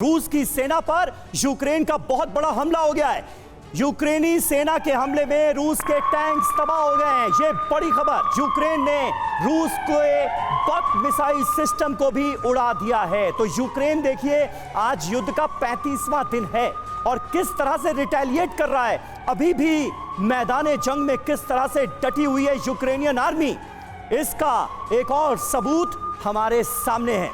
रूस की सेना पर यूक्रेन का बहुत बड़ा हमला हो गया है। यूक्रेनी सेना के हमले में रूस के टैंक्स तबाह हो गए हैं। ये बड़ी खबर। यूक्रेन ने रूस के बक मिसाइल सिस्टम को भी उड़ा दिया है। तो यूक्रेन देखिए आज युद्ध का 35वां दिन है और किस तरह से रिटेलिएट कर रहा है। अभी भी मैदान जंग में किस तरह से डटी हुई है यूक्रेनियन आर्मी, इसका एक और सबूत हमारे सामने है।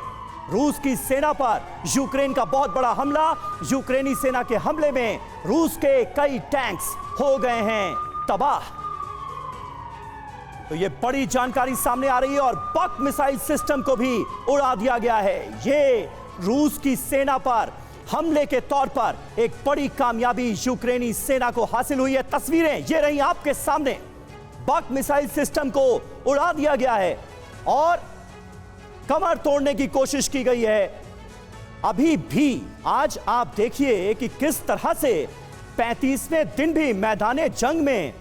रूस की सेना पर यूक्रेन का बहुत बड़ा हमला। यूक्रेनी सेना के हमले में रूस के कई टैंक्स हो गए हैं तबाह। तो ये बड़ी जानकारी सामने आ रही है और बक मिसाइल सिस्टम को भी उड़ा दिया गया है। ये रूस की सेना पर हमले के तौर पर एक बड़ी कामयाबी यूक्रेनी सेना को हासिल हुई है। तस्वीरें ये रही आपके सामने। बक मिसाइल सिस्टम को उड़ा दिया गया है और कमर तोड़ने की कोशिश की गई है। अभी भी आज आप देखिए कि किस तरह से 35वें दिन भी मैदाने जंग में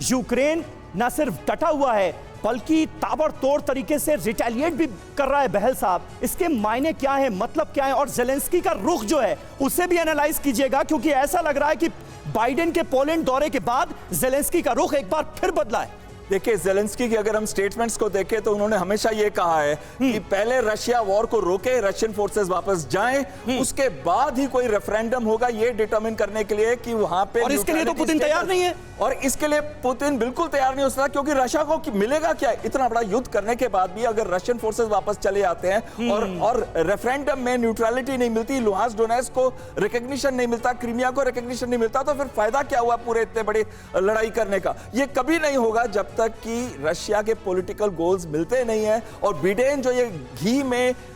यूक्रेन न सिर्फ डटा हुआ है बल्कि ताबड़तोड़ तरीके से रिटेलिएट भी कर रहा है। बहल साहब, इसके मायने क्या है, मतलब क्या है, और जेलेंस्की का रुख जो है उसे भी एनालाइज कीजिएगा, क्योंकि ऐसा लग रहा है कि बाइडेन के पोलैंड दौरे के बाद जेलेंस्की का रुख एक बार फिर बदला है। देखिए, जेलेंस्की की अगर हम स्टेटमेंट्स को देखें तो उन्होंने हमेशा ये कहा है कि पहले रशिया वॉर को रोके, रशियन फोर्सेस वापस जाएं, उसके बाद ही कोई रेफरेंडम होगा ये डिटरमिन करने के लिए कि वहां पे। और इसके लिए तो पुतिन तैयार नहीं है। और इसके लिए पुतिन बिल्कुल तैयार नहीं हो सकता, क्योंकि रशिया को मिलेगा क्या इतना बड़ा युद्ध करने के बाद भी अगर रशियन फोर्सेस वापस चले जाते हैं और रेफरेंडम में न्यूट्रलिटी नहीं मिलती, लुहांस्क डोनेट्स्क को रिकॉग्निशन नहीं मिलता, क्रीमिया को रिकॉग्निशन नहीं मिलता, तो फिर फायदा क्या हुआ पूरे इतने बड़ी लड़ाई करने का। ये कभी नहीं होगा जब तक कि रशिया के पॉलिटिकल गोल्स मिलते नहीं है। और बिडेन जो ये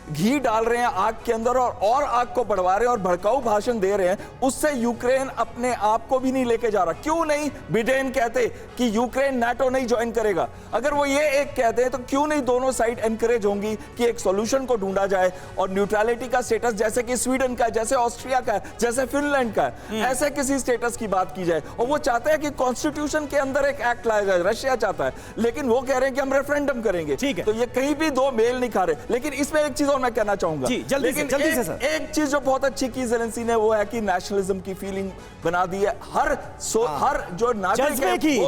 घी डाल रहे हैं आग के अंदर और आग को बढ़वा रहे हैं और भड़काऊ भाषण दे रहे हैं, उससे यूक्रेन अपने आप को भी नहीं लेके जा रहा। क्यों नहीं बिडेन कहते कि यूक्रेन नाटो नहीं ज्वाइन करेगा? अगर वो ये एक कहते हैं तो क्यों नहीं दोनों साइड एनकरेज होंगी कि एक सॉल्यूशन को ढूंढा जाए और न्यूट्रलिटी का स्टेटस जैसे कि स्वीडन का, जैसे ऑस्ट्रिया का, जैसे फिनलैंड का, ऐसे किसी स्टेटस की बात की जाए। और वो चाहते हैं कि कॉन्स्टिट्यूशन के अंदर एक एक्ट लाया जाए, रशिया चाहता है, लेकिन वो कह रहे हैं कि हम रेफरेंडम करेंगे। ठीक है। तो ये कहीं भी दो मेल नहीं खा रहे। लेकिन इसमें एक चीज और मैं कहना चाहूंगा, जल्दी से सर। एक चीज जो बहुत अच्छी की जेलेंस्की ने वो है कि नेशनलिज्म की फीलिंग बना दी है हर जो नागरिक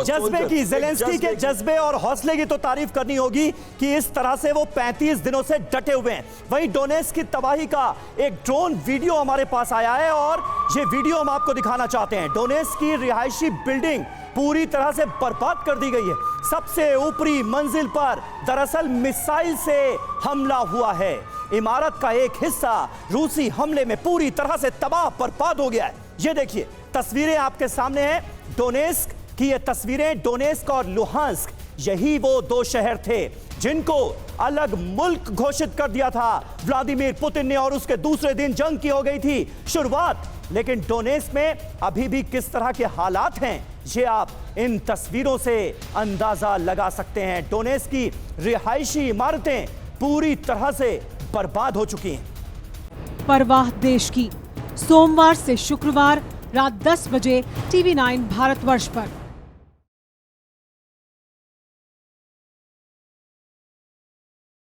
जज्बे की जेलेंस्की के जज्बे और हौसले की तो तारीफ करनी होगी कि इस तरह से वो 35 दिनों से डटे हुए हैं। वहीं डोनेट्स्क की तबाही का एक ड्रोन वीडियो हमारे पास आया है और ये वीडियो हम आपको दिखाना चाहते हैं। डोनेट्स्क की रिहायशी बिल्डिंग पूरी तरह से बर्बाद कर दी गई है। सबसे ऊपरी मंजिल पर दरअसल मिसाइल से हमला हुआ है। इमारत का एक हिस्सा रूसी हमले में पूरी तरह से तबाह बर्बाद हो गया है। ये देखिए तस्वीरें आपके सामने हैं डोनेट्स्क की। ये तस्वीरें डोनेट्स्क और लुहांस्क, यही वो दो शहर थे जिनको अलग मुल्क घोषित कर दिया था व्लादिमीर पुतिन ने, और उसके दूसरे दिन जंग की हो गई थी शुरुआत। लेकिन डोनेट्स्क में अभी भी किस तरह के हालात हैं ये आप इन तस्वीरों से अंदाजा लगा सकते हैं। डोनेट्स्क की रिहायशी इमारतें पूरी तरह से बर्बाद हो चुकी हैं। परवाह देश की, सोमवार से शुक्रवार रात 10 बजे TV9 भारतवर्ष पर।